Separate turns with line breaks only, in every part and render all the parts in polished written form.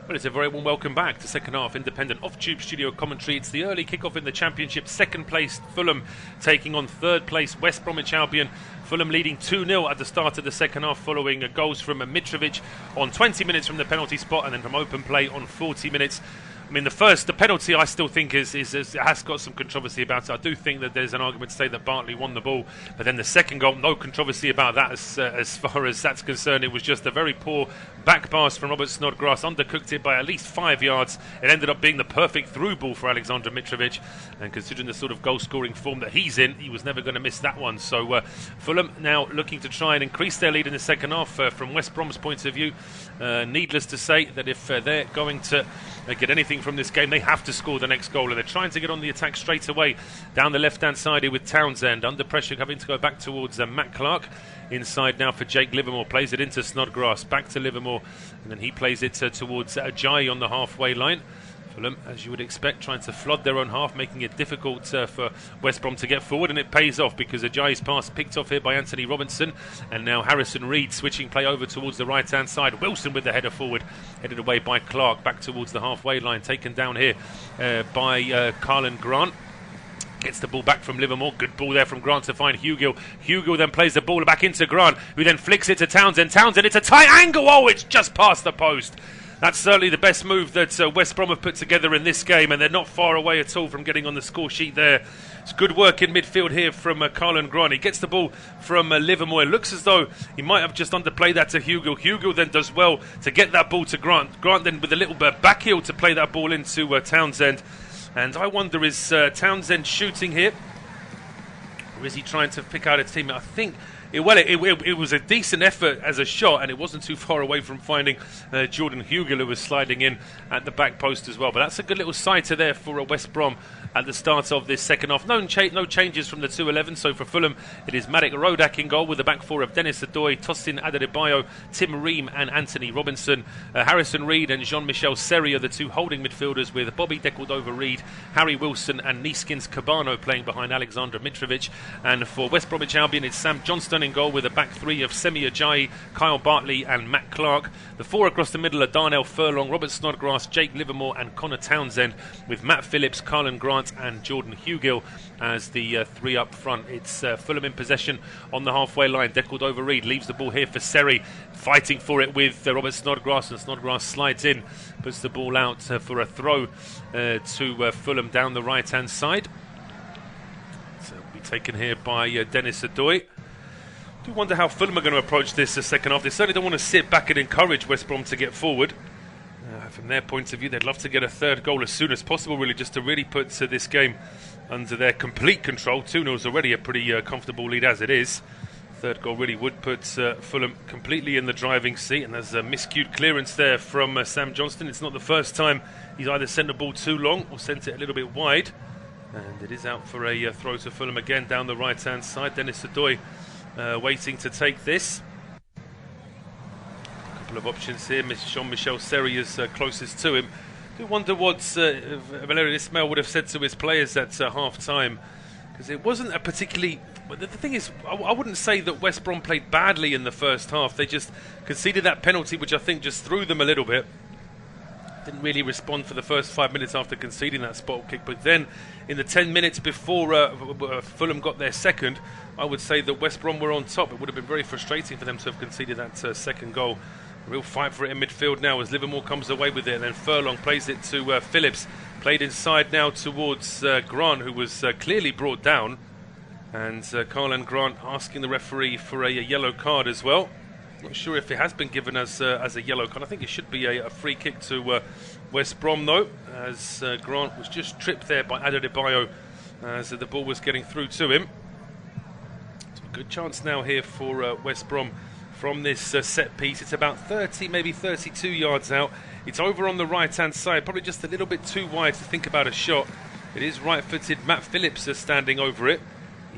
Well, it's a very warm welcome back to second half independent off-tube studio commentary. It's the early kick-off in the Championship. Second place Fulham taking on third place West Bromwich Albion. Fulham leading 2-0 at the start of the second half following goals from Mitrovic on 20 minutes from the penalty spot and then from open play on 40 minutes. I mean, the penalty I still think has got some controversy about it. I do think that there's an argument to say that Bartley won the ball, but then the second goal, no controversy about that as far as that's concerned. It was just a very poor back pass from Robert Snodgrass, undercooked it by at least 5 yards. It ended up being the perfect through ball for Alexander Mitrovic, and considering the sort of goal-scoring form that he's in, he was never going to miss that one. So Fulham now looking to try and increase their lead in the second half. From West Brom's point of view, needless to say that if they're going to get anything from this game, they have to score the next goal, and they're trying to get on the attack straight away down the left-hand side here with Townsend under pressure, having to go back towards Matt Clark. Inside now for Jake Livermore, plays it into Snodgrass, back to Livermore, and then he plays it towards Ajayi on the halfway line. Fulham, as you would expect, trying to flood their own half, making it difficult for West Brom to get forward, and it pays off because Ajayi's pass picked off here by Anthony Robinson, and now Harrison Reed switching play over towards the right-hand side. Wilson with the header forward, headed away by Clark, back towards the halfway line, taken down here by Carlin Grant. Gets the ball back from Livermore. Good ball there from Grant to find Hugill. Hugill then plays the ball back into Grant, who then flicks it to Townsend. Townsend, it's a tight angle. Oh, it's just past the post. That's certainly the best move that West Brom have put together in this game, and they're not far away at all from getting on the score sheet there. It's good work in midfield here from Carlin Grant. He gets the ball from Livermore. It looks as though he might have just underplayed that to Hugill. Hugill then does well to get that ball to Grant. Grant then with a little bit back heel to play that ball into Townsend. And I wonder, is Townsend shooting here? Or is he trying to pick out a teammate? I think it was a decent effort as a shot, and it wasn't too far away from finding Jordan Hugill, who was sliding in at the back post as well. But that's a good little sighter there for West Brom at the start of this second half. No changes from the 2-11. So for Fulham, it is Marek Rodak in goal with the back four of Dennis Adoy, Tosin Adebayo, Tim Ream and Anthony Robinson. Harrison Reed and Jean-Michel Seri are the two holding midfielders, with Bobby Decordova-Reid, Harry Wilson and Neeskins Cabano playing behind Alexander Mitrovic. And for West Bromwich Albion, it's Sam Johnston in goal with the back three of Semi Ajayi, Kyle Bartley and Matt Clark. The four across the middle are Darnell Furlong, Robert Snodgrass, Jake Livermore and Connor Townsend, with Matt Phillips, Carlin Grant and Jordan Hugill as the three up front. It's Fulham in possession on the halfway line. Decordova-Reid leaves the ball here for Seri, fighting for it with Robert Snodgrass, and Snodgrass slides in, puts the ball out for a throw to Fulham down the right hand side. So it'll be taken here by Dennis Adoy. I do wonder how Fulham are going to approach this second half. They certainly don't want to sit back and encourage West Brom to get forward. From their point of view, they'd love to get a third goal as soon as possible, really, just to really put this game under their complete control. 2-0 is already a pretty comfortable lead as it is. Third goal really would put Fulham completely in the driving seat, and there's a miscued clearance there from Sam Johnston. It's not the first time he's either sent the ball too long or sent it a little bit wide, and it is out for a throw to Fulham again down the right-hand side. Dennis Adoy waiting to take this. Of options here. Jean-Michel Seri is closest to him. I do wonder what Valérien Ismaël would have said to his players at half-time, because it wasn't a particularly... The thing is, I wouldn't say that West Brom played badly in the first half. They just conceded that penalty, which I think just threw them a little bit. Didn't really respond for the first 5 minutes after conceding that spot kick, but then in the 10 minutes before Fulham got their second, I would say that West Brom were on top. It would have been very frustrating for them to have conceded that second goal. Real fight for it in midfield now as Livermore comes away with it, and then Furlong plays it to Phillips. Played inside now towards Grant, who was clearly brought down, and Carlin Grant asking the referee for a yellow card as well. Not sure if it has been given as a yellow card. I think it should be a free kick to West Brom though, as Grant was just tripped there by Adebayo as the ball was getting through to him. So a good chance now here for West Brom from this set piece. It's about 30, maybe 32 yards out. It's over on the right-hand side, probably just a little bit too wide to think about a shot. It is right-footed. Matt Phillips is standing over it.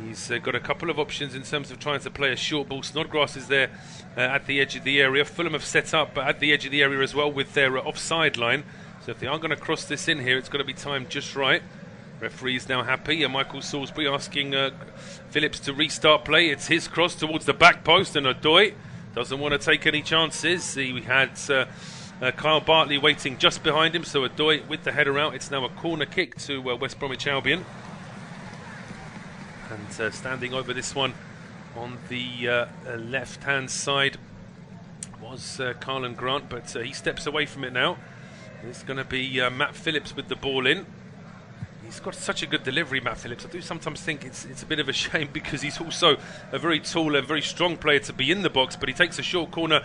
He's got a couple of options in terms of trying to play a short ball. Snodgrass is there at the edge of the area. Fulham have set up at the edge of the area as well with their offside line. So if they are going to cross this in here, it's got to be timed just right. Referee's now happy. Michael Salisbury asking Phillips to restart play. It's his cross towards the back post, and Adoy doesn't want to take any chances. He had Kyle Bartley waiting just behind him, so Adoy with the header out. It's now a corner kick to West Bromwich Albion. And standing over this one on the left-hand side was Carlan Grant, but he steps away from it now. It's going to be Matt Phillips with the ball in. He's got such a good delivery, Matt Phillips. I do sometimes think it's a bit of a shame because he's also a very tall and very strong player to be in the box, but he takes a short corner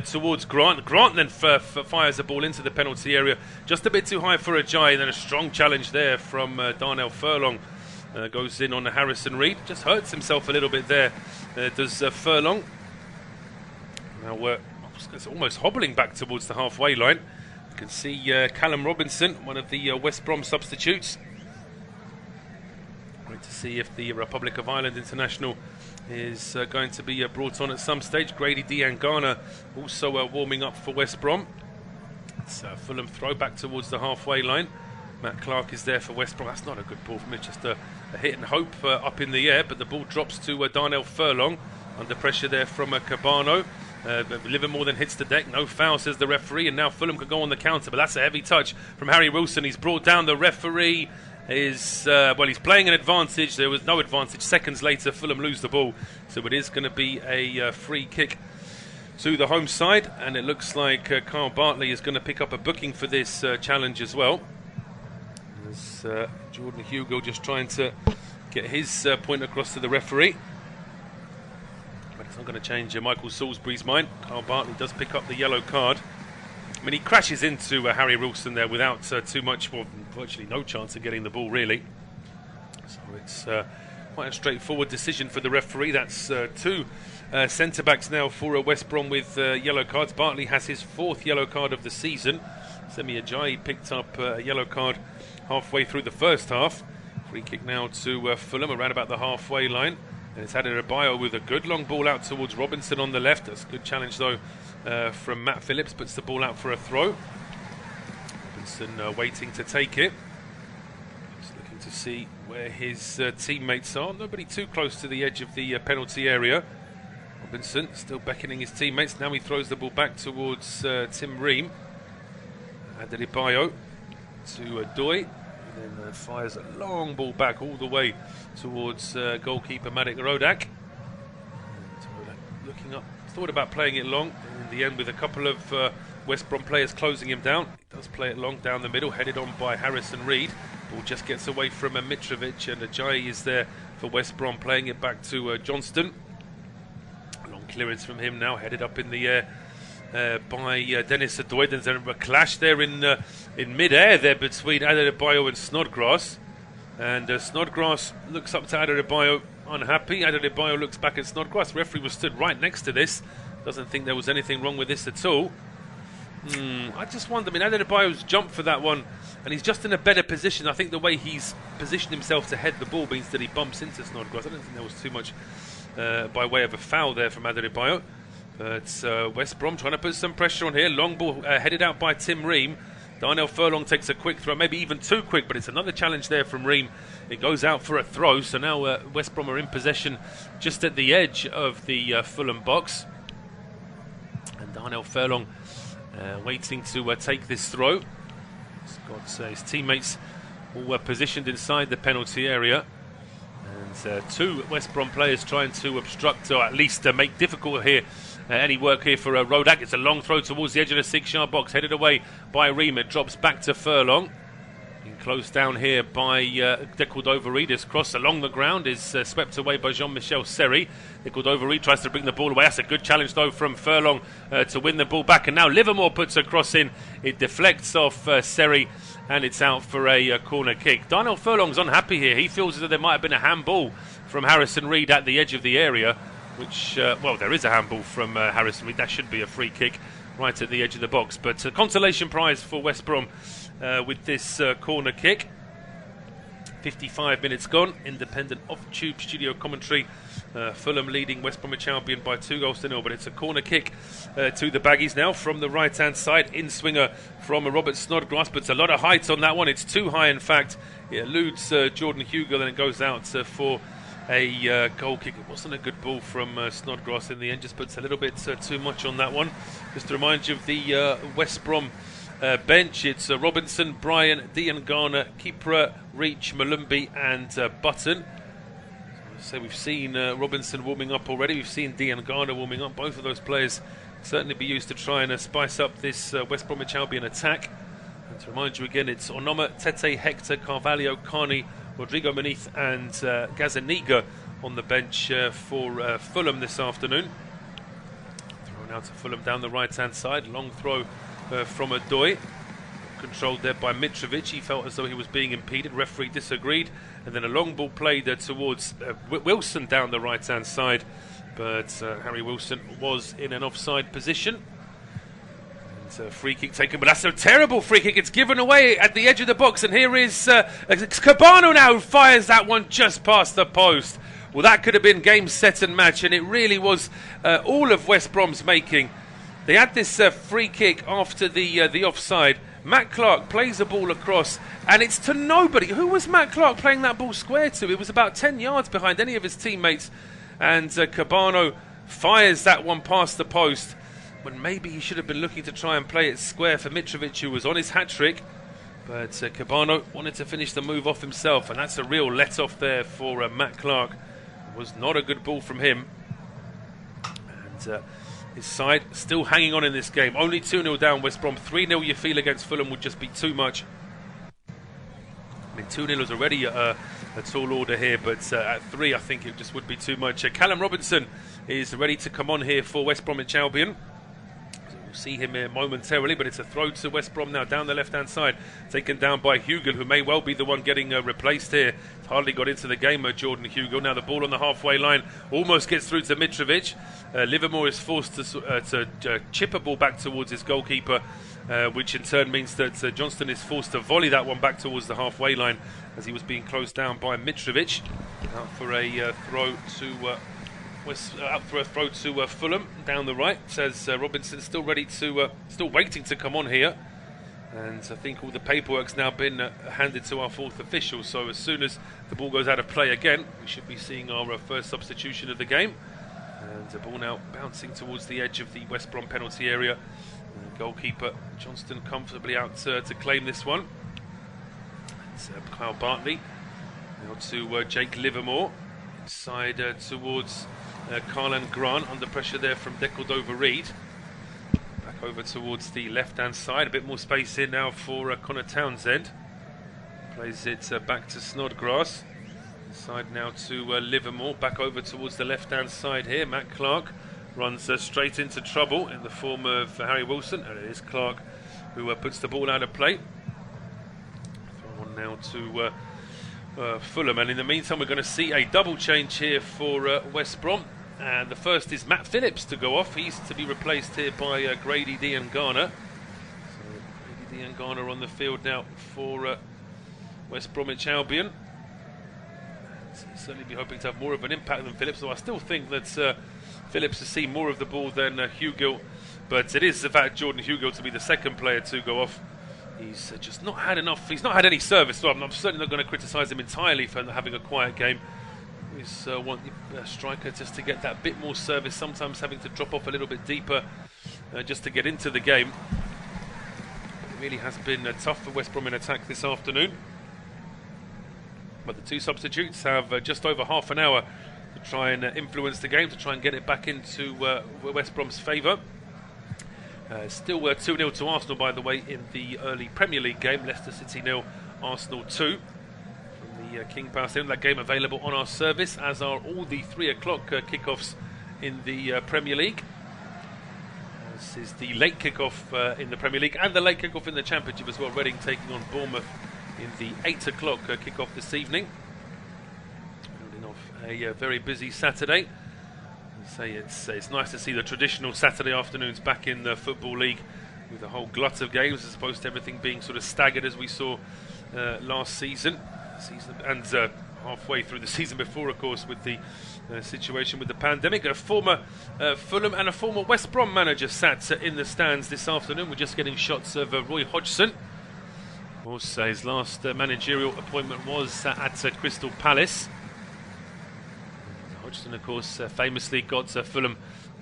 towards Grant. Grant then fires the ball into the penalty area, just a bit too high for Ajayi, and then a strong challenge there from Darnell Furlong. Goes in on Harrison Reed, just hurts himself a little bit there, does Furlong. Now it's almost hobbling back towards the halfway line. You can see Callum Robinson, one of the West Brom substitutes. Wait to see if the Republic of Ireland international is going to be brought on at some stage. Grady Diangana also warming up for West Brom. It's a Fulham throw back towards the halfway line. Matt Clark is there for West Brom. That's not a good ball from him, just a hit and hope up in the air, but the ball drops to Darnell Furlong. Under pressure there from Cabano. Livermore then hits the deck. No foul, says the referee, and now Fulham can go on the counter, but that's a heavy touch from Harry Wilson. He's brought down. The referee is he's playing an advantage. There was no advantage. Seconds later, Fulham lose the ball, so it is going to be a free kick to the home side, and it looks like Kyle Bartley is going to pick up a booking for this challenge as well. As Jordan Hugo just trying to get his point across to the referee. But it's not going to change Michael Salisbury's mind. Kyle Bartley does pick up the yellow card. I mean, he crashes into Harry Wilson there without too much, well, virtually no chance of getting the ball, really. So it's quite a straightforward decision for the referee. That's two centre-backs now for West Brom with yellow cards. Bartley has his fourth yellow card of the season. Semi Ajayi picked up a yellow card halfway through the first half. Free kick now to Fulham around about the halfway line. And it's Adebayo with a good long ball out towards Robinson on the left. That's a good challenge, though, from Matt Phillips. Puts the ball out for a throw. Robinson waiting to take it. Just looking to see where his teammates are. Nobody too close to the edge of the penalty area. Robinson still beckoning his teammates. Now he throws the ball back towards Tim Ream. Adebayo to Adoy. And then fires a long ball back all the way towards goalkeeper Madik Rodak. Looking up, thought about playing it long. In the end, with a couple of West Brom players closing him down, he does play it long down the middle, headed on by Harrison Reed. Ball just gets away from Mitrovic, and Ajayi is there for West Brom, playing it back to Johnston. Long clearance from him now, headed up in the air by Dennis Adoy. There's a clash there in mid-air there between Adebayo and Snodgrass. And Snodgrass looks up to Adebayo unhappy. Adebayo looks back at Snodgrass. The referee was stood right next to this. Doesn't think there was anything wrong with this at all. I just wonder, I mean, Adebayo's jumped for that one, and he's just in a better position. I think the way he's positioned himself to head the ball means that he bumps into Snodgrass. I don't think there was too much by way of a foul there from Adebayo. But West Brom trying to put some pressure on here. Long ball headed out by Tim Ream. Darnell Furlong takes a quick throw, maybe even too quick, but it's another challenge there from Ream. It goes out for a throw, so now West Brom are in possession just at the edge of the Fulham box. And Darnell Furlong waiting to take this throw. He's got his teammates all positioned inside the penalty area. And two West Brom players trying to obstruct, or at least make difficult here any work here for Rodak. It's a long throw towards the edge of the 6-yard box, headed away by Ream. It drops back to Furlong. Being closed down here by De Cordova-Reid. This cross along the ground is swept away by Jean-Michel Seri. De Cordova-Reid tries to bring the ball away. That's a good challenge, though, from Furlong to win the ball back. And now Livermore puts a cross in. It deflects off Seri, and it's out for a corner kick. Darnell Furlong's unhappy here. He feels as though there might have been a handball from Harrison Reed at the edge of the area. Which, well, there is a handball from Harrison Reed. That should be a free kick right at the edge of the box. But a consolation prize for West Brom with this corner kick. 55 minutes gone. Independent off-tube studio commentary. Fulham leading West Bromwich Albion by 2-0. But it's a corner kick to the Baggies now from the right-hand side. In-swinger from Robert Snodgrass. But it's a lot of height on that one. It's too high, in fact. It eludes Jordan Hugo, and it goes out for a goal kick. It wasn't a good ball from Snodgrass in the end, just puts a little bit too much on that one. Just to remind you of the West Brom bench, it's Robinson, Bryan, Diangana, Kipra, Reach, Malumbi and Button. So we've seen Robinson warming up already, we've seen Diangana warming up. Both of those players certainly be used to try and spice up this West Bromwich Albion attack. And to remind you again, it's Onoma, Tete, Hector, Carvalho, Carney, Rodrigo Muniz and Gazaniga on the bench for Fulham this afternoon. Thrown out to Fulham down the right-hand side. Long throw from Adoy. Controlled there by Mitrovic. He felt as though he was being impeded. Referee disagreed. And then a long ball played towards Wilson down the right-hand side. But Harry Wilson was in an offside position. And free kick taken, but that's a terrible free kick. It's given away at the edge of the box. And here is Cabano now, who fires that one just past the post. Well, that could have been game, set and match. And it really was all of West Brom's making. They had this free kick after the offside. Matt Clark plays the ball across, and it's to nobody. Who was Matt Clark playing that ball square to? It was about 10 yards behind any of his teammates. And Cabano fires that one past the post, when maybe he should have been looking to try and play it square for Mitrovic, who was on his hat-trick. But Cabano wanted to finish the move off himself, and that's a real let-off there for Matt Clark. It was not a good ball from him. And his side still hanging on in this game. Only 2-0 down West Brom. 3-0 you feel against Fulham would just be too much. I mean, 2-0 is already a tall order here, but at 3 I think it just would be too much. Callum Robinson is ready to come on here for West Bromwich Albion. We'll see him here momentarily, but it's a throw to West Brom now down the left-hand side. Taken down by Hugill, who may well be the one getting replaced here. Hardly got into the game, Jordan Hugill. Now the ball on the halfway line almost gets through to Mitrovic. Livermore is forced to chip a ball back towards his goalkeeper, which in turn means that Johnston is forced to volley that one back towards the halfway line as he was being closed down by Mitrovic. Out for a throw to Fulham down the right. Says Robinson still ready to, still waiting to come on here. And I think all the paperwork's now been handed to our fourth official. So as soon as the ball goes out of play again, we should be seeing our first substitution of the game. And the ball now bouncing towards the edge of the West Brom penalty area. And goalkeeper Johnston comfortably out to claim this one. It's Kyle Bartley. Now to Jake Livermore. Inside towards Carlan Grant, under pressure there from Decordova-Reid. Back over towards the left-hand side. A bit more space here now for Connor Townsend. Plays it back to Snodgrass. Side now to Livermore. Back over towards the left-hand side here. Matt Clark runs straight into trouble in the form of Harry Wilson. And it is Clark who puts the ball out of play. Throw on now to Fulham. And in the meantime, we're going to see a double change here for West Brom. And the first is Matt Phillips to go off. He's to be replaced here by Grady Diangana. So Grady Diangana on the field now for West Bromwich Albion. Certainly be hoping to have more of an impact than Phillips, though I still think that Phillips has seen more of the ball than Hugill. But it is the fact Jordan Hugill to be the second player to go off. He's just not had enough. He's not had any service, so I'm certainly not going to criticise him entirely for having a quiet game. He's want the striker just to get that bit more service, sometimes having to drop off a little bit deeper just to get into the game. It really has been tough for West Brom in attack this afternoon. But the two substitutes have just over half an hour to try and influence the game, to try and get it back into West Brom's favour. Still 2-0 to Arsenal, by the way, in the early Premier League game. Leicester City 0, Arsenal 2. From the King Power Stadium. That game available on our service, as are all the 3 o'clock kickoffs in the Premier League. This is the late kickoff in the Premier League and the late kickoff in the Championship as well. Reading taking on Bournemouth in the 8 o'clock kickoff this evening. Building off a very busy Saturday. It's nice to see the traditional Saturday afternoons back in the Football League, with a whole glut of games as opposed to everything being sort of staggered as we saw last season and halfway through the season before, of course, with the situation with the pandemic. A former Fulham and a former West Brom manager sat in the stands this afternoon. We're just getting shots of Roy Hodgson. Of course, his last managerial appointment was at Crystal Palace. Johnston, of course, famously got Fulham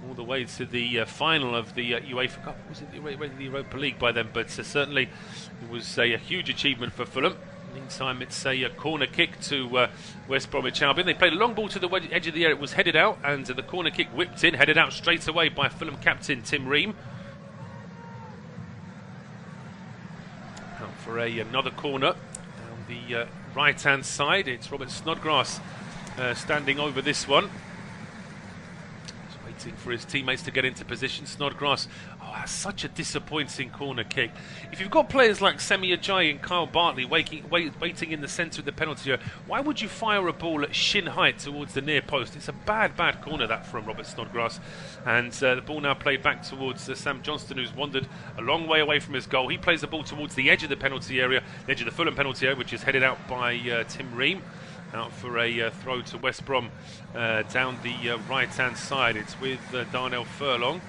all the way to the final of the UEFA Cup. Was it the Europa League by then? But certainly it was a huge achievement for Fulham. Meantime, it's a corner kick to West Bromwich Albion. They played a long ball to the edge of the area. It was headed out, and the corner kick whipped in, headed out straight away by Fulham captain Tim Ream. Out for another corner down the right-hand side. It's Robert Snodgrass standing over this one. He's waiting for his teammates to get into position. Snodgrass, that's such a disappointing corner kick. If you've got players like Semi Ajayi and Kyle Bartley waiting in the centre of the penalty area, why would you fire a ball at shin height towards the near post? It's a bad corner, that, from Robert Snodgrass. And the ball now played back towards Sam Johnston, who's wandered a long way away from his goal. He plays the ball towards the edge of the penalty area, the edge of the Fulham penalty area, which is headed out by Tim Ream. Out for a throw to West Brom down the right-hand side. It's with Darnell Furlong.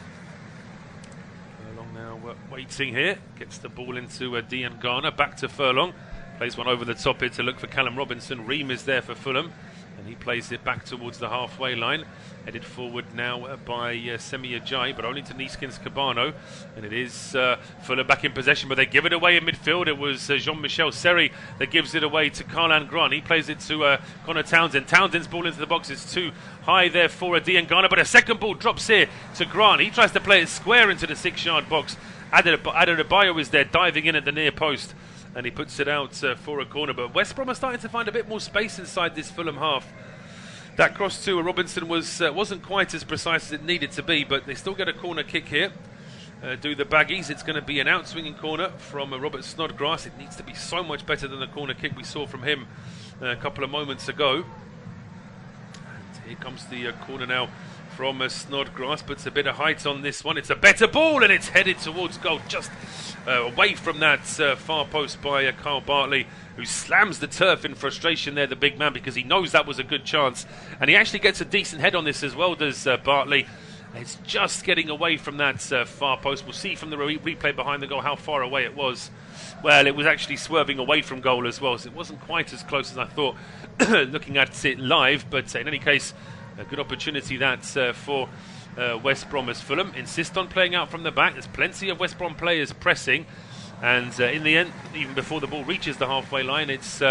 Furlong now waiting here. Gets the ball into Dean Garner. Back to Furlong. Plays one over the top here to look for Callum Robinson. Ream is there for Fulham. And he plays it back towards the halfway line. Headed forward now by Semi Ajayi, but only to Neeskens Cabano. And it is Fulham back in possession, but they give it away in midfield. It was Jean-Michel Seri that gives it away to Karlan Grant. He plays it to Connor Townsend. Townsend's ball into the box is too high there for Dean Garner, but a second ball drops here to Grant. He tries to play it square into the 6-yard box. Adebayo is there diving in at the near post, and he puts it out for a corner. But West Brom are starting to find a bit more space inside this Fulham half. That cross to Robinson wasn't quite as precise as it needed to be, but they still get a corner kick here. Do the Baggies. It's going to be an out-swinging corner from Robert Snodgrass. It needs to be so much better than the corner kick we saw from him a couple of moments ago. And here comes the corner now from Snodgrass. Puts a bit of height on this one. It's a better ball, and it's headed towards goal, just away from that far post by Kyle Bartley, who slams the turf in frustration there, the big man, because he knows that was a good chance. And he actually gets a decent head on this as well, does Bartley. It's just getting away from that far post. We'll see from the replay behind the goal how far away it was. Well, it was actually swerving away from goal as well, so it wasn't quite as close as I thought looking at it live. But in any case, a good opportunity that for West Brom as Fulham insist on playing out from the back. There's plenty of West Brom players pressing. And in the end, even before the ball reaches the halfway line, it's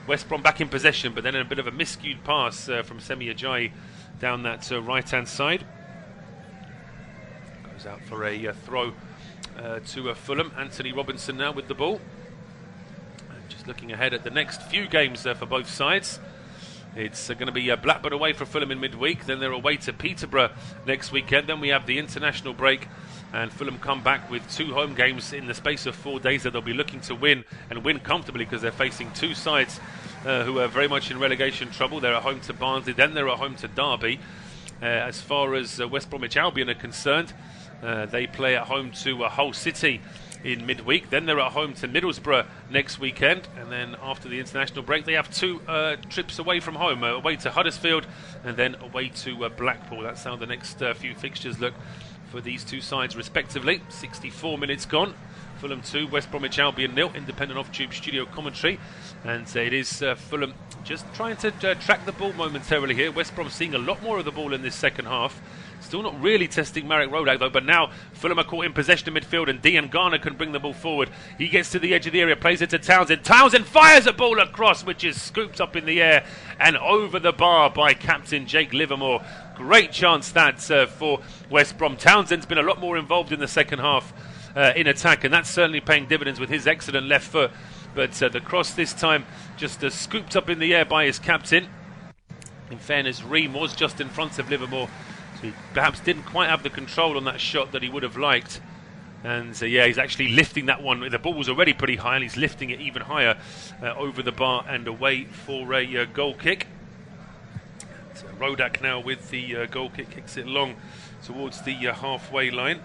West Brom back in possession, but then a bit of a miscued pass from Semi Ajayi down that right-hand side. Goes out for a throw to Fulham. Anthony Robinson now with the ball. And just looking ahead at the next few games for both sides. It's going to be Blackburn away for Fulham in midweek. Then they're away to Peterborough next weekend. Then we have the international break. And Fulham come back with 2 home games in the space of 4 days that they'll be looking to win, and win comfortably, because they're facing 2 sides who are very much in relegation trouble. They're at home to Barnsley, then they're at home to Derby. As far as West Bromwich Albion are concerned, they play at home to Hull City in midweek. Then they're at home to Middlesbrough next weekend. And then after the international break, they have 2 trips away from home, away to Huddersfield and then away to Blackpool. That's how the next few fixtures look for these 2 sides respectively. 64 minutes gone. Fulham 2, West Bromwich Albion 0. Independent off-tube studio commentary. And it is Fulham just trying to track the ball momentarily here. West Brom seeing a lot more of the ball in this second half. Still not really testing Marek Rodak though, but now Fulham are caught in possession of midfield, and Dean Garner can bring the ball forward. He gets to the edge of the area, plays it to Townsend. Townsend fires a ball across, which is scooped up in the air and over the bar by captain Jake Livermore. Great chance that for West Brom. Townsend's been a lot more involved in the second half in attack, and that's certainly paying dividends with his excellent left foot. But the cross this time just scooped up in the air by his captain. In fairness, Ream was just in front of Livermore, so he perhaps didn't quite have the control on that shot that he would have liked. And yeah, he's actually lifting that one. The ball was already pretty high, and he's lifting it even higher over the bar and away for a goal kick. So Rodak now with the goal kick, kicks it long towards the halfway line.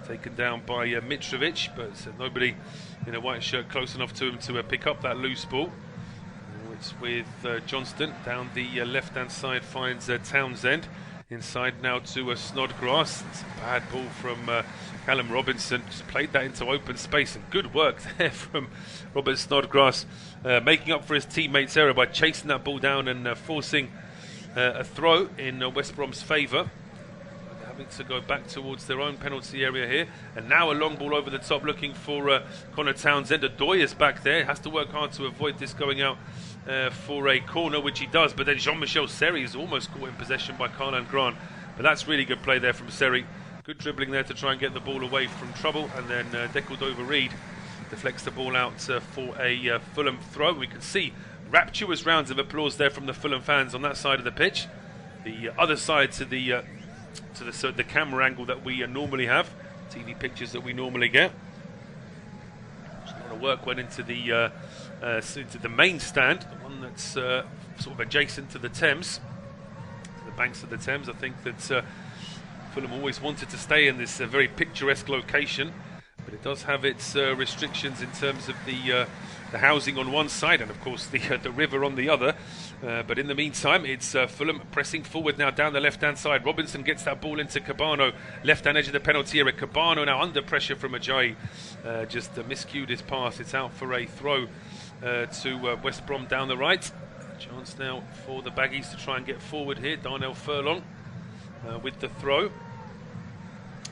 Taken down by Mitrovic, but nobody in a white shirt close enough to him to pick up that loose ball. It's with Johnston down the left-hand side, finds Townsend. Inside now to Snodgrass. It's a bad ball from Callum Robinson. Just played that into open space, and good work there from Robert Snodgrass, making up for his teammates' error by chasing that ball down and forcing a throw in West Brom's favour. Having to go back towards their own penalty area here, and now a long ball over the top looking for Connor Townsend. Adoy is back there, has to work hard to avoid this going out for a corner, which he does, but then Jean-Michel Seri is almost caught in possession by Karlan Grant. But that's really good play there from Seri. Good dribbling there to try and get the ball away from trouble, and then Decordova-Reid deflects the ball out for a Fulham throw. We can see rapturous rounds of applause there from the Fulham fans on that side of the pitch. The other side to the camera angle that we normally have, TV pictures that we normally get. A lot of work went into the main stand, the one that's sort of adjacent to the Thames, the banks of the Thames. I think that Fulham always wanted to stay in this very picturesque location, but it does have its restrictions in terms of the housing on one side and of course the river on the other. But in the meantime, it's Fulham pressing forward now down the left-hand side. Robinson gets that ball into Cabano, left-hand edge of the penalty area. Cabano now under pressure from Ajayi, just miscued his pass. It's out for a throw to West Brom down the right. Chance now for the Baggies to try and get forward here. Darnell Furlong with the throw.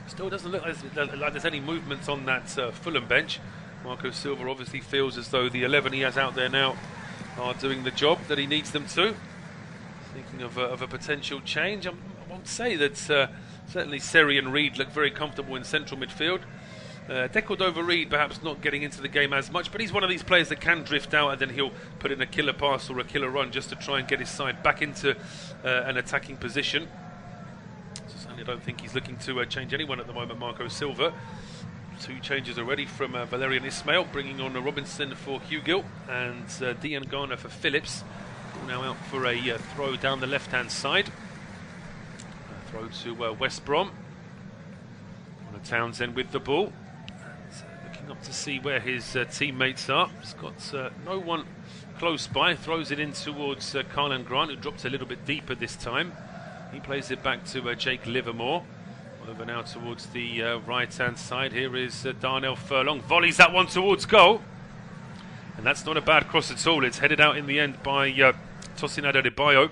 Still doesn't look like there's any movement on that Fulham bench. Marco Silva obviously feels as though the 11 he has out there now are doing the job that he needs them to. Thinking of a potential change. I won't say that certainly Seri and Reid look very comfortable in central midfield. Decordova-Reid perhaps not getting into the game as much, but he's one of these players that can drift out and then he'll put in a killer pass or a killer run just to try and get his side back into an attacking position. So certainly I don't think he's looking to change anyone at the moment, Marco Silva. 2 changes already from Valerian Ismail, bringing on Robinson for Hugill and Dean Garner for Phillips. Now out for a throw down the left-hand side. Throw to West Brom. Connor Townsend with the ball. And, looking up to see where his teammates are. He's got no one close by. Throws it in towards Karlan Grant, who drops a little bit deeper this time. He plays it back to Jake Livermore. Over now towards the right-hand side. Here is Darnell Furlong. Volleys that one towards goal. And that's not a bad cross at all. It's headed out in the end by Tosin Adebayo.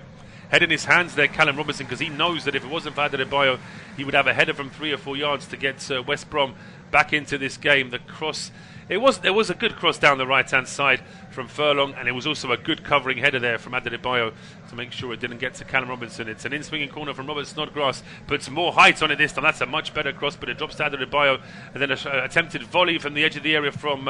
Head in his hands there, Callum Robinson, because he knows that if it wasn't for Adebayo, he would have a header from 3 or 4 yards to get West Brom back into this game. The cross, there was a good cross down the right-hand side from Furlong, and it was also a good covering header there from Adebayo to make sure it didn't get to Callum Robinson. It's an in-swinging corner from Robert Snodgrass, puts more height on it this time. That's a much better cross, but it drops to Adebayo, and then an attempted volley from the edge of the area from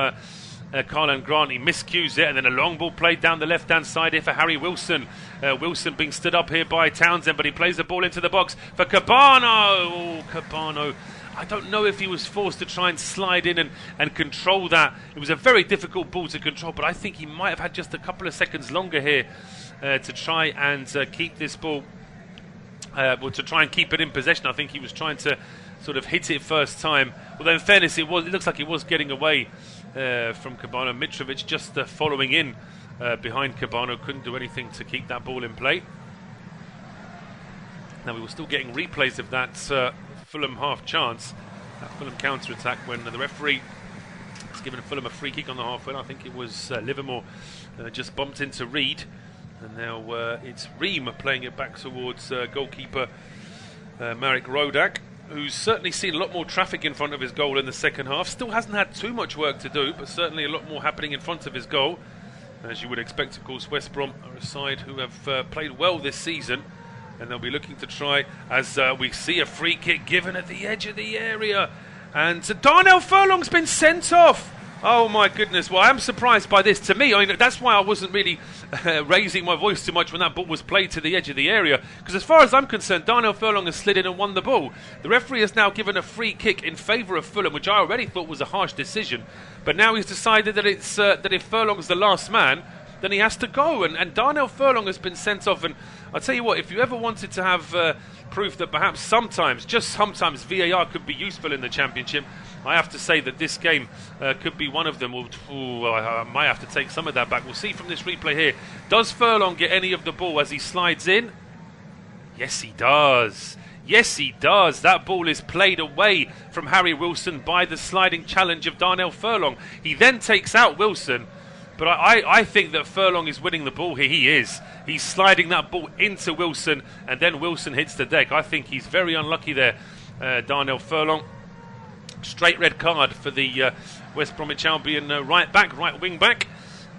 Karlan Grant. He miscues it, and then a long ball played down the left-hand side here for Harry Wilson. Wilson being stood up here by Townsend, but he plays the ball into the box for Cabano. Oh, Cabano. I don't know if he was forced to try and slide in and control that. It was a very difficult ball to control, but I think he might have had just a couple of seconds longer here to try and keep this ball, to try and keep it in possession. I think he was trying to sort of hit it first time. Although in fairness, it looks like he was getting away from Cabano. Mitrovic just following in behind Cabano, couldn't do anything to keep that ball in play. Now we were still getting replays of that Fulham half chance, that Fulham counter-attack, when the referee has given Fulham a free kick on the halfway. I think it was Livermore just bumped into Reid, and now it's Ream playing it back towards goalkeeper Marek Rodak, who's certainly seen a lot more traffic in front of his goal in the second half. Still hasn't had too much work to do, but certainly a lot more happening in front of his goal. As you would expect, of course, West Brom are a side who have played well this season, and they'll be looking to try, as we see a free kick given at the edge of the area. And Darnell Furlong's been sent off. Oh my goodness, well, I am surprised by this. To me, I mean, that's why I wasn't really raising my voice too much when that ball was played to the edge of the area, because as far as I'm concerned, Darnell Furlong has slid in and won the ball. The referee has now given a free kick in favour of Fulham, which I already thought was a harsh decision, but now he's decided that it's that if Furlong's the last man, then he has to go, and Darnell Furlong has been sent off. And I'll tell you what, if you ever wanted to have proof that perhaps sometimes, just sometimes, VAR could be useful in the Championship, I have to say that this game could be one of them. I might have to take some of that back. We'll see from this replay here. Does Furlong get any of the ball as he slides in? Yes, he does. Yes, he does. That ball is played away from Harry Wilson by the sliding challenge of Darnell Furlong. He then takes out Wilson, But I think that Furlong is winning the ball here. He is. He's sliding that ball into Wilson, and then Wilson hits the deck. I think he's very unlucky there, Darnell Furlong. Straight red card for the West Bromwich Albion right wing back,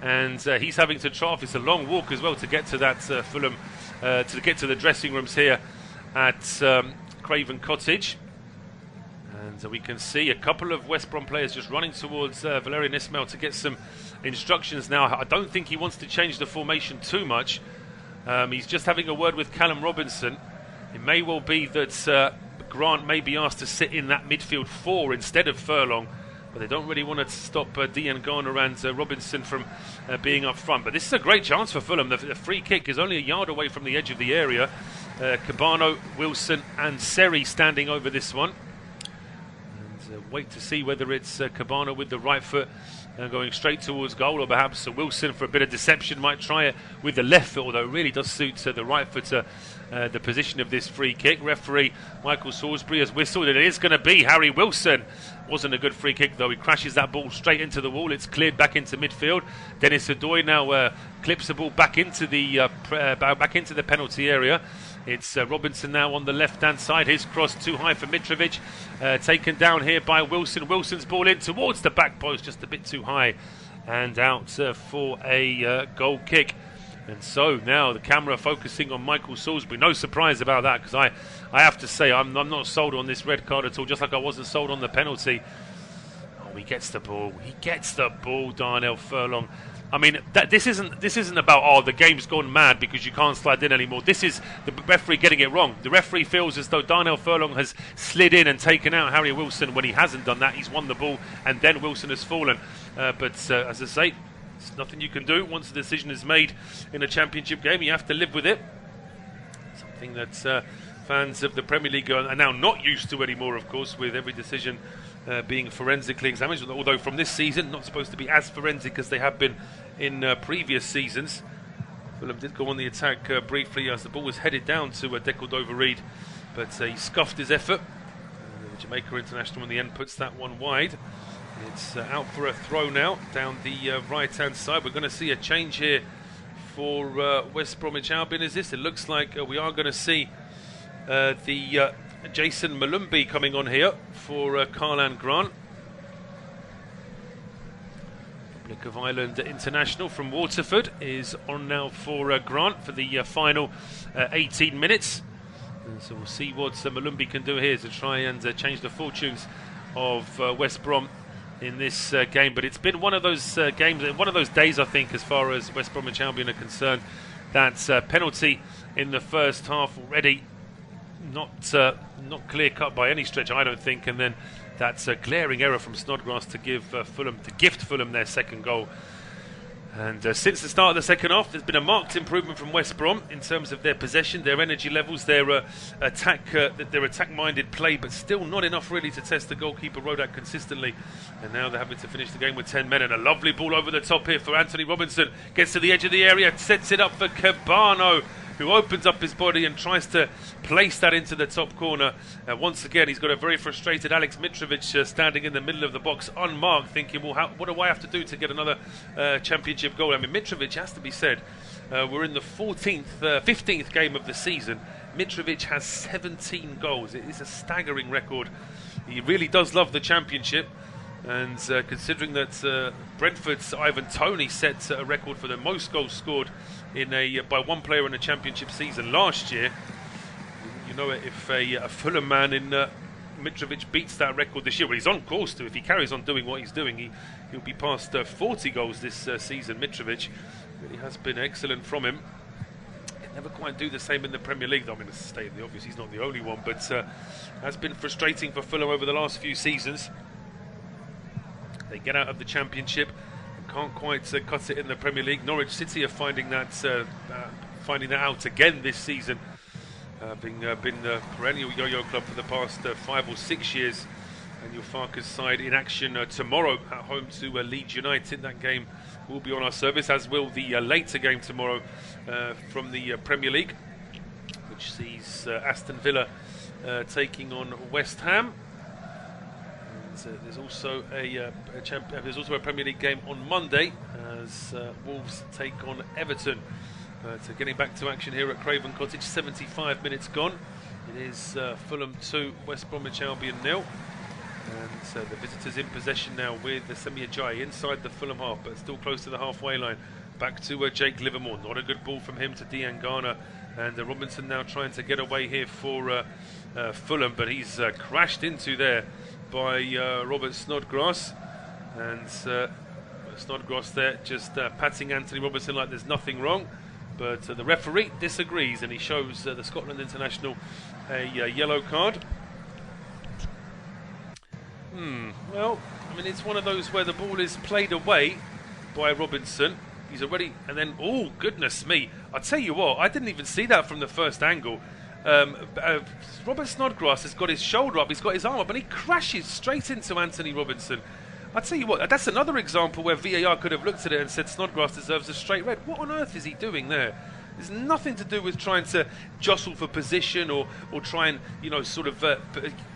and he's having to trough. It's a long walk as well to get to that Fulham, to get to the dressing rooms here at Craven Cottage. And we can see a couple of West Brom players just running towards Valérien Ismaël to get some instructions now. I don't think he wants to change the formation too much. He's just having a word with Callum Robinson. It may well be that Grant may be asked to sit in that midfield 4 instead of Furlong, but they don't really want to stop Dean Garner and Robinson from being up front. But this is a great chance for Fulham. The free kick is only a yard away from the edge of the area. Cabano, Wilson and Seri standing over this one. And wait to see whether it's Cabano with the right foot going straight towards goal, or perhaps Wilson for a bit of deception might try it with the left foot, although it really does suit the right footer the position of this free kick. Referee Michael Salisbury has whistled, and it is going to be Harry Wilson. Wasn't a good free kick though. He crashes that ball straight into the wall. It's cleared back into midfield. Dennis Odoi now clips the ball back into the penalty area. It's Robinson now on the left-hand side. His cross too high for Mitrovic. Taken down here by Wilson. Wilson's ball in towards the back post, just a bit too high, and out for a goal kick. And so now the camera focusing on Michael Salisbury. No surprise about that, because I have to say I'm not sold on this red card at all, just like I wasn't sold on the penalty. Oh, he gets the ball. He gets the ball, Darnell Furlong. I mean, this isn't about, the game's gone mad because you can't slide in anymore. This is the referee getting it wrong. The referee feels as though Darnell Furlong has slid in and taken out Harry Wilson when he hasn't done that. He's won the ball and then Wilson has fallen. But as I say, there's nothing you can do. Once the decision is made in a championship game, you have to live with it. Something that fans of the Premier League are now not used to anymore, of course, with every decision being forensically examined, although from this season not supposed to be as forensic as they have been in previous seasons. Fulham did go on the attack briefly as the ball was headed down to Decordova-Reid, but he scuffed his effort. The Jamaica international in the end puts that one wide. It's out for a throw now down the right-hand side. We're going to see a change here for West Bromwich Albion. Is this? It looks like we are going to see the Jason Malumbi coming on here for Karlan Grant. Republic of Ireland international from Waterford is on now for Grant for the final 18 minutes. And so we'll see what Malumbi can do here to try and change the fortunes of West Brom in this game. But it's been one of those games, one of those days, I think, as far as West Bromwich Albion are concerned. That penalty in the first half already not clear-cut by any stretch, I don't think, and then that's a glaring error from Snodgrass to gift Fulham their second goal. And since the start of the second half, there's been a marked improvement from West Brom in terms of their possession, their energy levels, their attack-minded play, but still not enough really to test the goalkeeper Rodak consistently. And now they're having to finish the game with 10 men, and a lovely ball over the top here for Anthony Robinson. Gets to the edge of the area, sets it up for Cabano, who opens up his body and tries to place that into the top corner. Once again, he's got a very frustrated Alex Mitrovic standing in the middle of the box, unmarked, thinking, well, what do I have to do to get another championship goal? I mean, Mitrovic, has to be said, we're in the 15th game of the season. Mitrovic has 17 goals. It is a staggering record. He really does love the championship. And considering that Brentford's Ivan Toney set a record for the most goals scored by one player in a championship season last year, you know, if a Fulham man in Mitrovic beats that record this year, well, he's on course to. If he carries on doing what he's doing, he'll be past 40 goals this season. Mitrovic really has been excellent from him. Can never quite do the same in the Premier League, though. I mean, to state the obvious, he's not the only one, but has been frustrating for Fulham over the last few seasons. They get out of the Championship and can't quite cut it in the Premier League. Norwich City are finding that out again this season, having been the perennial yo-yo club for the past 5 or 6 years. And your Farkas side in action tomorrow at home to Leeds United. That game will be on our service, as will the later game tomorrow from the Premier League, which sees Aston Villa taking on West Ham. there's also a Premier League game on Monday as Wolves take on Everton. So getting back to action here at Craven Cottage, 75 minutes gone. It is Fulham 2, West Bromwich Albion 0. And the visitors in possession now with the Semi Ajayi inside the Fulham half, but still close to the halfway line. Back to Jake Livermore. Not a good ball from him to Diangana. And Robinson now trying to get away here for Fulham, but he's crashed into there by Robert Snodgrass. And Snodgrass there just patting Anthony Robertson like there's nothing wrong. But the referee disagrees, and he shows the Scotland international a yellow card. Well, I mean, it's one of those where the ball is played away by Robinson. He's already, and then, oh, goodness me. I tell you what, I didn't even see that from the first angle. Robert Snodgrass has got his shoulder up, he's got his arm up, and he crashes straight into Anthony Robinson. I tell you what, that's another example where VAR could have looked at it and said Snodgrass deserves a straight red. What on earth is he doing there? There's nothing to do with trying to jostle for position or try and, sort of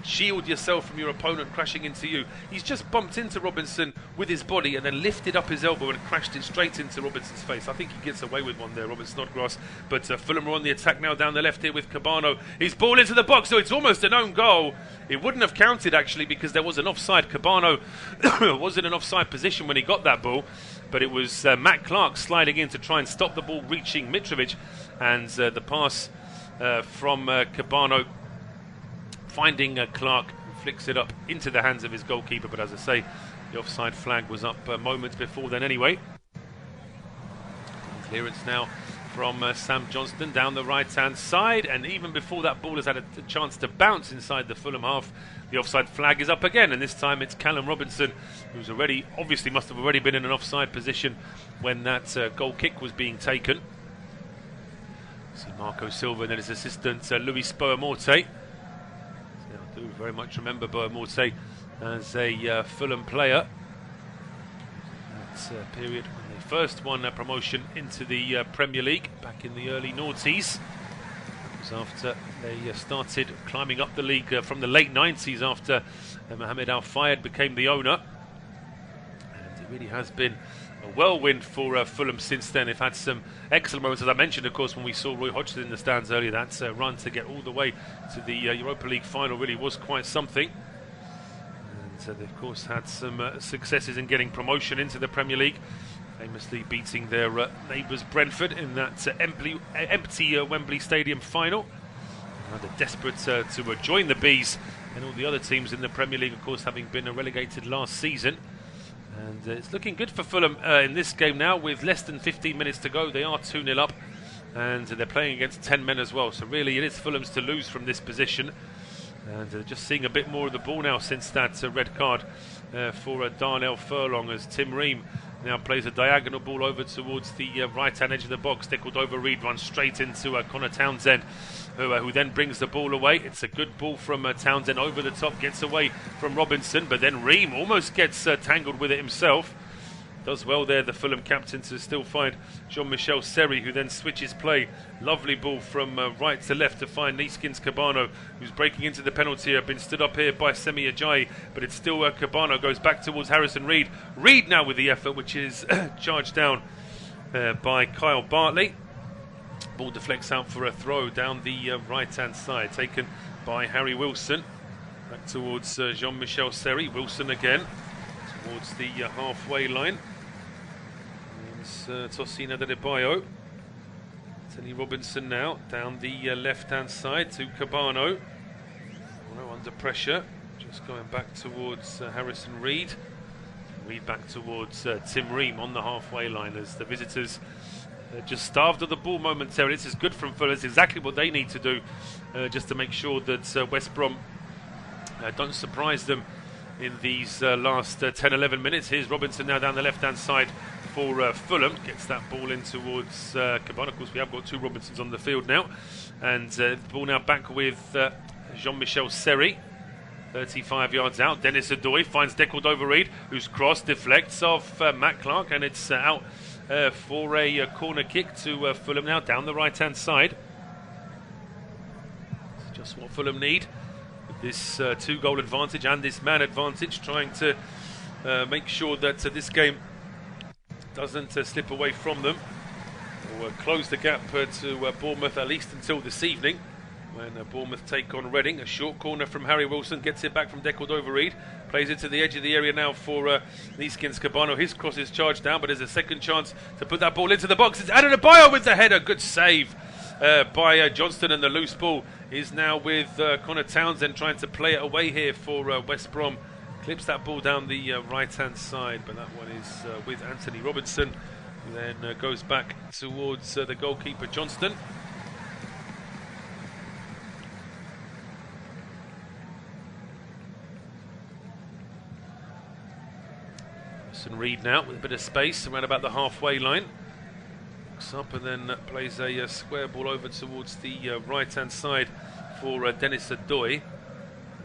shield yourself from your opponent crashing into you. He's just bumped into Robinson with his body and then lifted up his elbow and crashed it straight into Robinson's face. I think he gets away with one there, Robert Snodgrass. But Fulham are on the attack now down the left here with Cabano. His ball into the box, so it's almost an own goal. It wouldn't have counted, actually, because there was an offside. Cabano was in an offside position when he got that ball. But it was Matt Clark sliding in to try and stop the ball reaching Mitrovic. And the pass from Cabano finding Clark, who flicks it up into the hands of his goalkeeper. But as I say, the offside flag was up moments before then anyway. Clearance now from Sam Johnston down the right-hand side. And even before that ball has had a chance to bounce inside the Fulham half, the offside flag is up again, and this time it's Callum Robinson, who's obviously must have already been in an offside position when that goal kick was being taken. See Marco Silva and then his assistant Luis Boamorte. I do very much remember Boamorte as a Fulham player. That's a period when they first won a promotion into the Premier League back in the early noughties. After they started climbing up the league from the late 90s after Mohamed Al Fayed became the owner. And it really has been a whirlwind for Fulham since then. They've had some excellent moments, as I mentioned, of course, when we saw Roy Hodgson in the stands earlier. That run to get all the way to the Europa League final really was quite something. And they've, of course, had some successes in getting promotion into the Premier League, famously beating their neighbours Brentford in that empty Wembley Stadium final. Now they're desperate to join the Bees and all the other teams in the Premier League, of course, having been relegated last season. And it's looking good for Fulham in this game now with less than 15 minutes to go. They are 2-0 up and they're playing against 10 men as well. So really it is Fulham's to lose from this position. And just seeing a bit more of the ball now since that red card for Darnell Furlong, as Tim Ream now plays a diagonal ball over towards the right-hand edge of the box. Decordova-Reid runs straight into Connor Townsend, who then brings the ball away. It's a good ball from Townsend over the top, gets away from Robinson, but then Ream almost gets tangled with it himself. Does well there, the Fulham captain, to still find Jean-Michel Seri, who then switches play. Lovely ball from right to left to find Neeskins Cabano, who's breaking into the penalty area. Been stood up here by Semi Ajayi, but it's still Cabano, goes back towards Harrison Reed. Reed now with the effort, which is charged down by Kyle Bartley. Ball deflects out for a throw down the right-hand side, taken by Harry Wilson. Back towards Jean-Michel Seri. Wilson again towards the halfway line. Tosin Adebayo. Tony Robinson now down the left-hand side to Cabano. Under pressure, just going back towards Harrison Reed. Reed back towards Tim Ream on the halfway line as the visitors just starved of the ball momentarily. This is good from Fulham. It's exactly what they need to do just to make sure that West Brom don't surprise them in these last 10-11 minutes. Here's Robinson now down the left-hand side for Fulham. Gets that ball in towards Cabana. Of course, we have got two Robinsons on the field now. And the ball now back with Jean-Michel Seri. 35 yards out. Dennis Adoy finds Decordova-Reid, who's crossed, deflects off Matt Clark, and it's out for a corner kick to Fulham now down the right-hand side. It's just what Fulham need. this 2-goal advantage and this man advantage, trying to make sure that this game doesn't slip away from them. We'll close the gap to Bournemouth at least until this evening, when Bournemouth take on Reading. A short corner from Harry Wilson, gets it back from Cordova-Reid, plays it to the edge of the area now for Niskins Cabano. His cross is charged down, but there's a second chance to put that ball into the box. It's Adebayo with the header. Good save by Johnston, and the loose ball is now with Connor Townsend, trying to play it away here for West Brom. Clips that ball down the right-hand side, but that one is with Anthony Robinson, who then goes back towards the goalkeeper Johnston. Reid now with a bit of space around about the halfway line. Looks up and then plays a square ball over towards the right-hand side for Dennis Adoy.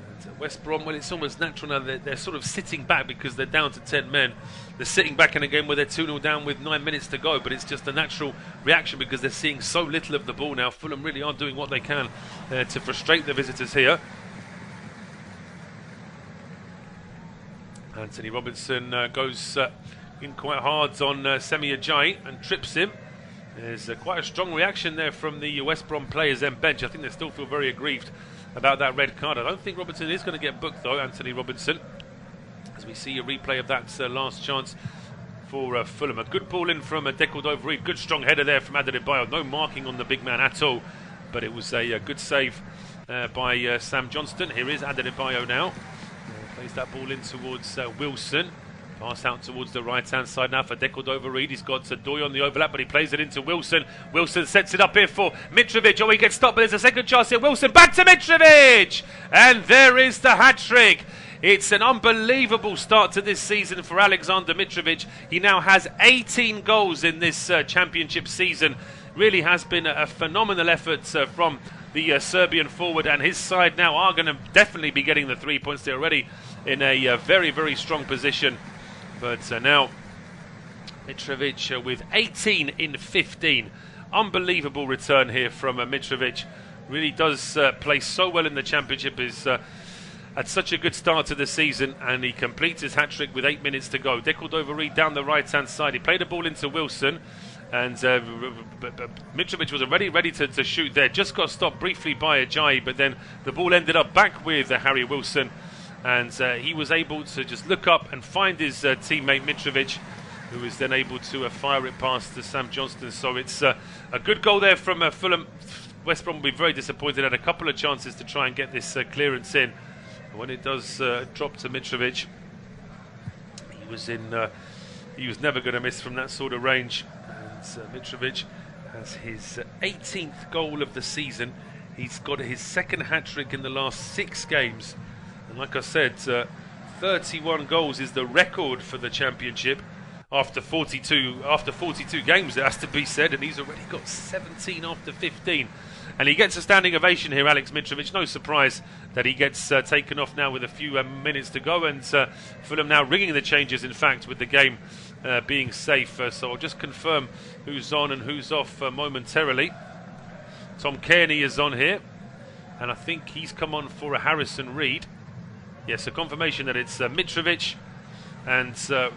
And West Brom, well, it's almost natural now. They're sort of sitting back because they're down to 10 men. They're sitting back in a game where they're 2-0 down with 9 minutes to go, but it's just a natural reaction because they're seeing so little of the ball now. Fulham really are doing what they can to frustrate the visitors here. Anthony Robinson goes in quite hard on Semi Ajayi and trips him. There's quite a strong reaction there from the West Brom players and bench. I think they still feel very aggrieved about that red card. I don't think Robinson is going to get booked though, Anthony Robinson, as we see a replay of that last chance for Fulham. A good ball in from Cordova-Reid. Good strong header there from Adebayo. No marking on the big man at all, but it was a good save by Sam Johnston. Here is Adebayo now. Plays that ball in towards Wilson. Pass out towards the right-hand side now for Cordova-Reid. He's got Doy on the overlap, but he plays it into Wilson. Wilson sets it up here for Mitrovic. Oh, he gets stopped, but there's a second chance here. Wilson back to Mitrovic! And there is the hat-trick. It's an unbelievable start to this season for Alexander Mitrovic. He now has 18 goals in this championship season. Really has been a phenomenal effort from the Serbian forward, and his side now are going to definitely be getting the 3 points. They're already in a very, very strong position. But now Mitrovic with 18 in 15. Unbelievable return here from Mitrovic. Really does play so well in the championship. Is had such a good start to the season, and he completes his hat-trick with 8 minutes to go. Cordova-Reid down the right-hand side. He played a ball into Wilson, and Mitrovic was already ready to shoot there. Just got stopped briefly by Ajayi, but then the ball ended up back with Harry Wilson, and he was able to just look up and find his teammate Mitrovic, who was then able to fire it past to Sam Johnston. So it's a good goal there from Fulham. West Brom will be very disappointed. Had a couple of chances to try and get this clearance in. When it does drop to Mitrovic, he was never going to miss from that sort of range. And Mitrovic has his 18th goal of the season. He's got his second hat-trick in the last 6 games. And like I said, 31 goals is the record for the championship after 42 games, it has to be said, and he's already got 17 after 15. And he gets a standing ovation here, Alex Mitrovic. No surprise that he gets taken off now with a few minutes to go. And Fulham now ringing the changes, in fact, with the game being safe. So I'll just confirm who's on and who's off momentarily. Tom Kearney is on here, and I think he's come on for a Harrison Reid. Yes, a confirmation that it's Mitrovic and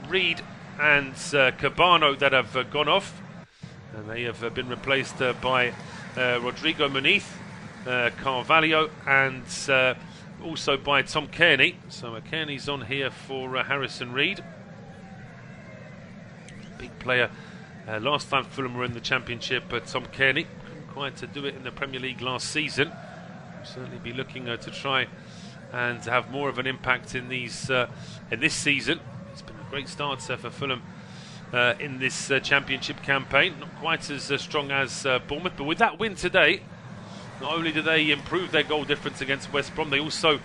Reid and Cabano that have gone off. And they have been replaced by Rodrigo Muniz, Carvalho, and also by Tom Kearney. So Kearney's on here for Harrison Reid. Big player. Last time Fulham were in the Championship, Tom Kearney couldn't quite do it in the Premier League last season. We'll certainly be looking to try and have more of an impact in this season. It's been a great start for Fulham in this Championship campaign. Not quite as strong as Bournemouth, but with that win today, not only do they improve their goal difference against West Brom, they also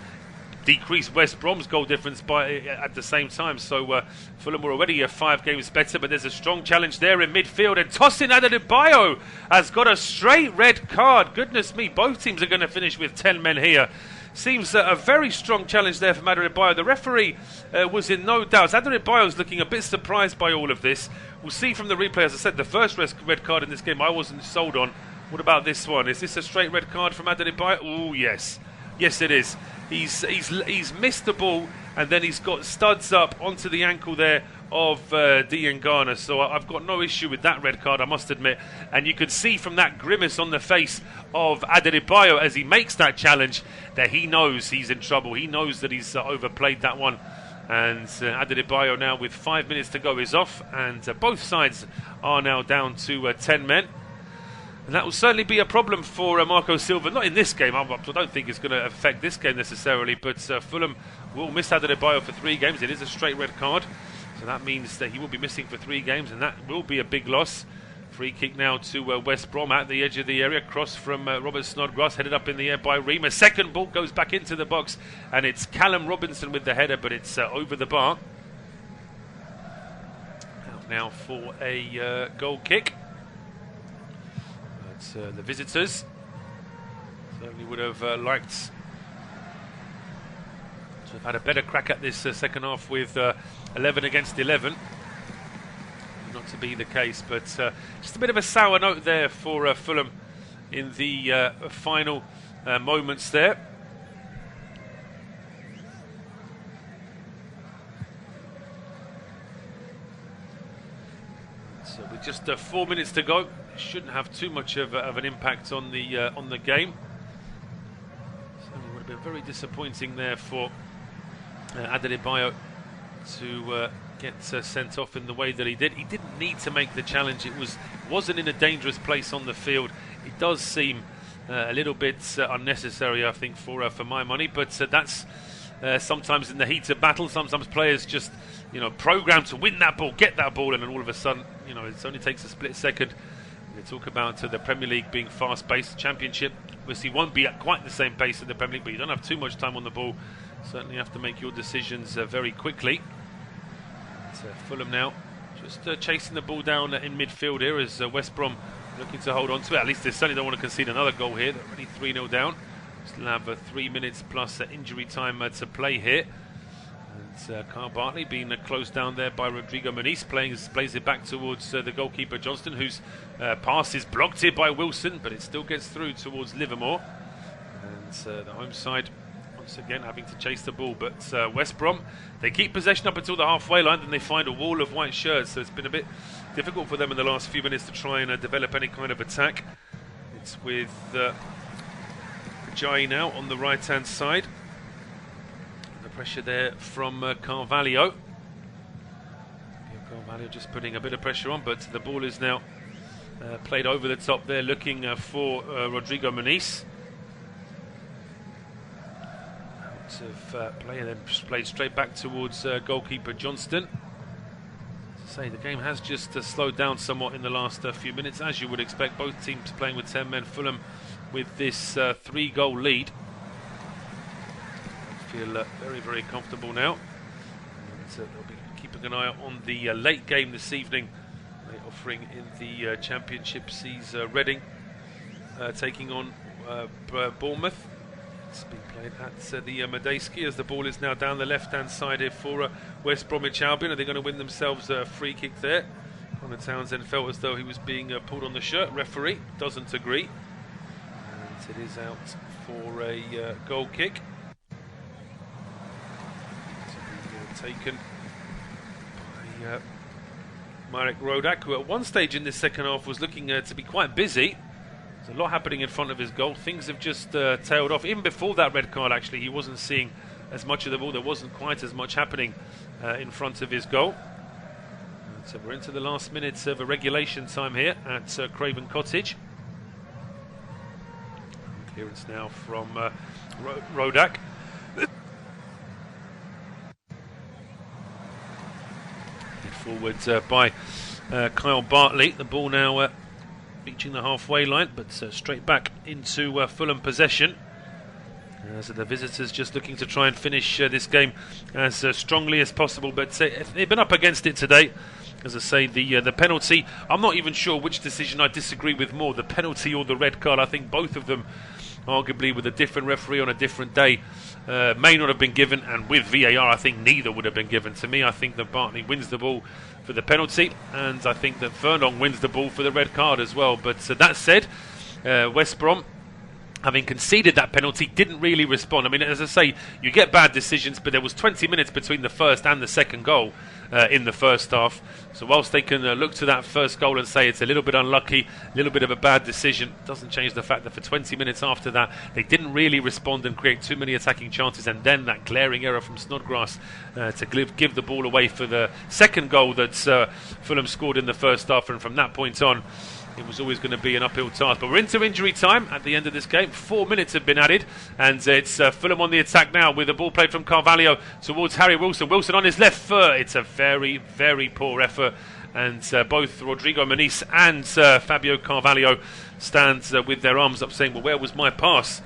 decrease West Brom's goal difference at the same time. So Fulham were already 5 games better, but there's a strong challenge there in midfield, and Tosin Adebayo has got a straight red card. Goodness me, both teams are going to finish with 10 men here. Seems a very strong challenge there from Adebayo. The referee was in no doubt. Adebayo's looking a bit surprised by all of this. We'll see from the replay. As I said, the first red card in this game I wasn't sold on. What about this one? Is this a straight red card from Adebayo? Oh, yes. Yes, it is. He's missed the ball, and then he's got studs up onto the ankle there of Dean Garner. So I've got no issue with that red card, I must admit. And you can see from that grimace on the face of Adebayo as he makes that challenge that he knows he's in trouble. He knows that he's overplayed that one. And Adebayo now with 5 minutes to go is off, and both sides are now down to 10 men. And that will certainly be a problem for Marco Silva. Not in this game. I don't think it's going to affect this game necessarily. But Fulham will miss Adebayo for 3 games. It is a straight red card. So that means that he will be missing for 3 games. And that will be a big loss. Free kick now to West Brom at the edge of the area. Cross from Robert Snodgrass. Headed up in the air by Reema. Second ball goes back into the box. And it's Callum Robinson with the header. But it's over the bar. Out now for a goal kick. The visitors certainly would have liked to have had a better crack at this second half with 11 against 11. Not to be the case, but just a bit of a sour note there for Fulham in the final moments there. So with just 4 minutes to go, shouldn't have too much of an impact on the game. Certainly would have been very disappointing there for Adebayo to get sent off in the way that he did. He didn't need to make the challenge. It wasn't in a dangerous place on the field. It does seem a little bit unnecessary, I think, for my money. But that's sometimes in the heat of battle. Sometimes players just, programmed to win that ball, get that ball, and then all of a sudden, it only takes a split second. They talk about the Premier League being fast-paced. Championship obviously won't be at quite the same pace as the Premier League, but you don't have too much time on the ball. Certainly have to make your decisions very quickly. Fulham now just chasing the ball down in midfield here as West Brom looking to hold on to it. At least they certainly don't want to concede another goal here. They're already 3-0 down. Still have 3 minutes plus injury time to play here. And Kyle Bartley being closed down there by Rodrigo Muniz, plays it back towards the goalkeeper Johnston, whose pass is blocked here by Wilson, but it still gets through towards Livermore. And the home side once again having to chase the ball, but West Brom, they keep possession up until the halfway line, then they find a wall of white shirts, so it's been a bit difficult for them in the last few minutes to try and develop any kind of attack. It's with Jai now on the right hand side. The pressure there from Carvalho. Carvalho just putting a bit of pressure on, but the ball is now played over the top there, looking for Rodrigo Muniz. Of play, and then played straight back towards goalkeeper Johnston. As I say, the game has just slowed down somewhat in the last few minutes, as you would expect. Both teams playing with 10 men. Fulham with this 3-goal lead. I feel very, very comfortable now. And they'll be keeping an eye on the late game this evening. Late offering in the Championship sees Reading taking on Bournemouth. It's been played at the Medeski as the ball is now down the left-hand side here for West Bromwich Albion. Are they going to win themselves a free kick there? Connor Townsend felt as though he was being pulled on the shirt. Referee doesn't agree. And it is out for a goal kick. It's taken by Marek Rodak, who at one stage in this second half was looking to be quite busy. There's a lot happening in front of his goal. Things have just tailed off. Even before that red card, actually, he wasn't seeing as much of the ball. There wasn't quite as much happening in front of his goal. And so we're into the last minutes of a regulation time here at Craven Cottage. Clearance now from Rodak. Forward by Kyle Bartley. The ball now reaching the halfway line, but straight back into Fulham possession. So the visitors just looking to try and finish this game as strongly as possible, but they've been up against it today. As I say, the penalty, I'm not even sure which decision I disagree with more, the penalty or the red card. I think both of them, arguably with a different referee on a different day, may not have been given, and with VAR I think neither would have been given. To me, I think that Bartley wins the ball for the penalty, and I think that Furlong wins the ball for the red card as well. But that said, West Brom having conceded that penalty, didn't really respond. I mean, as I say, you get bad decisions, but there was 20 minutes between the first and the second goal in the first half. So whilst they can look to that first goal and say it's a little bit unlucky, a little bit of a bad decision, doesn't change the fact that for 20 minutes after that, they didn't really respond and create too many attacking chances. And then that glaring error from Snodgrass to give the ball away for the second goal that Fulham scored in the first half. And from that point on, it was always going to be an uphill task. But we're into injury time at the end of this game. 4 minutes have been added, and it's Fulham on the attack now with the ball played from Carvalho towards Harry Wilson. Wilson on his left foot. It's a very, very poor effort, and both Rodrigo Muniz and Fabio Carvalho stand with their arms up saying, well, where was my pass?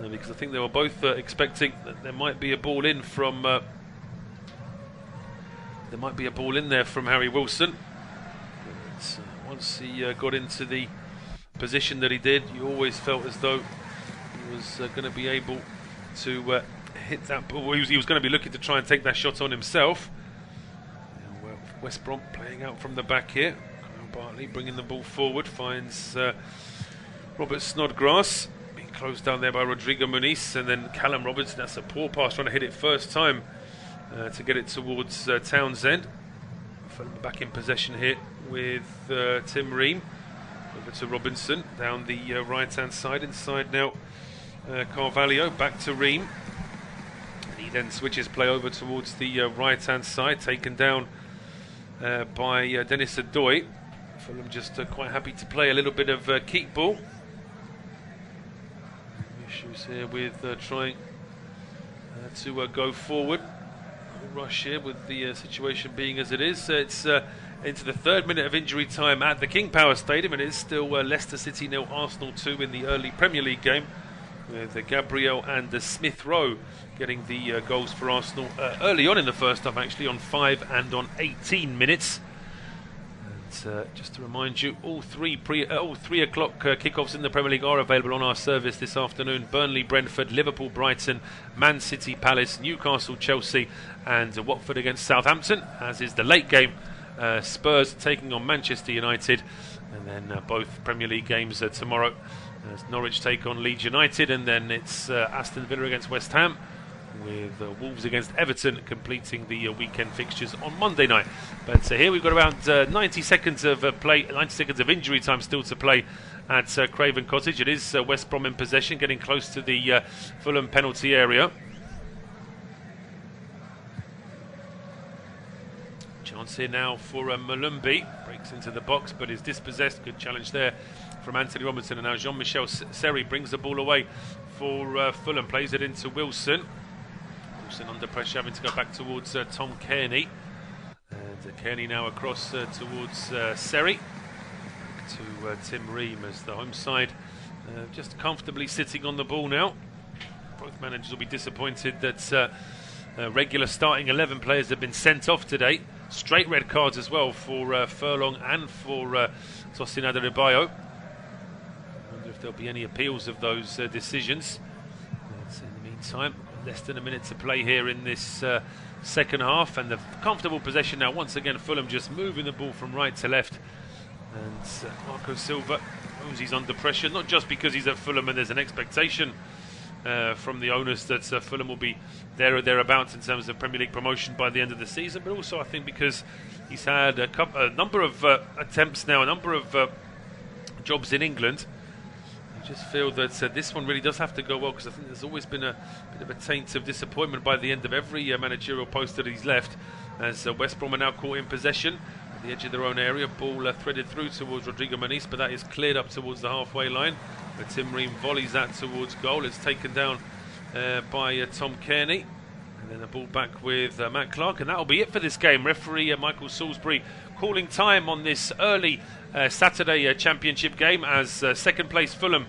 Because I think they were both expecting that there might be a ball in from there from Harry Wilson. Once he got into the position that he did, you always felt as though he was going to be able to hit that ball. He was going to be looking to try and take that shot on himself. West Brom playing out from the back here. Kyle Bartley bringing the ball forward, finds Robert Snodgrass, being closed down there by Rodrigo Muniz, and then Callum Roberts. That's a poor pass, trying to hit it first time to get it towards Townsend. Fulham back in possession here with Tim Ream. Over to Robinson down the right hand side. Inside now Carvalho, back to Ream, and he then switches play over towards the right hand side, taken down by Dennis Adoy. Fulham just quite happy to play a little bit of keep ball. Issues here with trying to go forward. Rush here with the situation being as it is. It's into the 3rd minute of injury time at the King Power Stadium, and it's still Leicester City 0, Arsenal 2 in the early Premier League game, with Gabriel and Smith Rowe getting the goals for Arsenal early on in the first half, actually on 5 and on 18 minutes. And just to remind you, all three o'clock kickoffs in the Premier League are available on our service this afternoon. Burnley, Brentford, Liverpool, Brighton, Man City, Palace, Newcastle, Chelsea, and Watford against Southampton, as is the late game, Spurs taking on Manchester United, and then both Premier League games tomorrow, as Norwich take on Leeds United, and then it's Aston Villa against West Ham, with Wolves against Everton completing the weekend fixtures on Monday night. But here we've got around 90 seconds of play, 90 seconds of injury time still to play at Craven Cottage. It is West Brom in possession, getting close to the Fulham penalty area. Chance here now for Malumbi. Breaks into the box but is dispossessed. Good challenge there from Anthony Robinson, and now Jean-Michel Seri brings the ball away for Fulham. Plays it into Wilson. Wilson under pressure, having to go back towards Tom Kearney. And Kearney now across towards Seri. Back to Tim Ream as the home side just comfortably sitting on the ball now. Both managers will be disappointed that regular starting 11 players have been sent off today. Straight red cards as well for Furlong and for Tosin Adarabioyo. I wonder if there'll be any appeals of those decisions. In the meantime, less than a minute to play here in this second half, and the comfortable possession now once again. Fulham just moving the ball from right to left, and Marco Silva knows he's under pressure, not just because he's at Fulham and there's an expectation from the owners that Fulham will be there or thereabouts in terms of Premier League promotion by the end of the season, but also I think because he's had a number of attempts now, a number of jobs in England. I just feel that this one really does have to go well, because I think there's always been a bit of a taint of disappointment by the end of every managerial post that he's left, as West Brom are now caught in possession at the edge of their own area. Ball threaded through towards Rodrigo Muniz, but that is cleared up towards the halfway line. But Tim Ream volleys that towards goal. It's taken down by Tom Kearney, and then the ball back with Matt Clark, and that'll be it for this game. Referee Michael Salisbury calling time on this early Saturday Championship game, as second place Fulham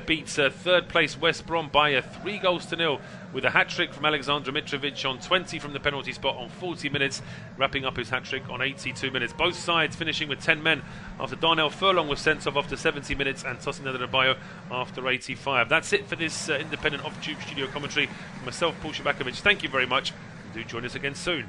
beats third place West Brom by 3-0, with a hat-trick from Alexander Mitrovic on 20 from the penalty spot on 40 minutes, wrapping up his hat-trick on 82 minutes. Both sides finishing with 10 men after Darnell Furlong was sent off after 70 minutes and Tosin Adarabioyo after 85. That's it for this independent off-tube studio commentary. Myself, Paul Szczerbakowicz, thank you very much, and do join us again soon.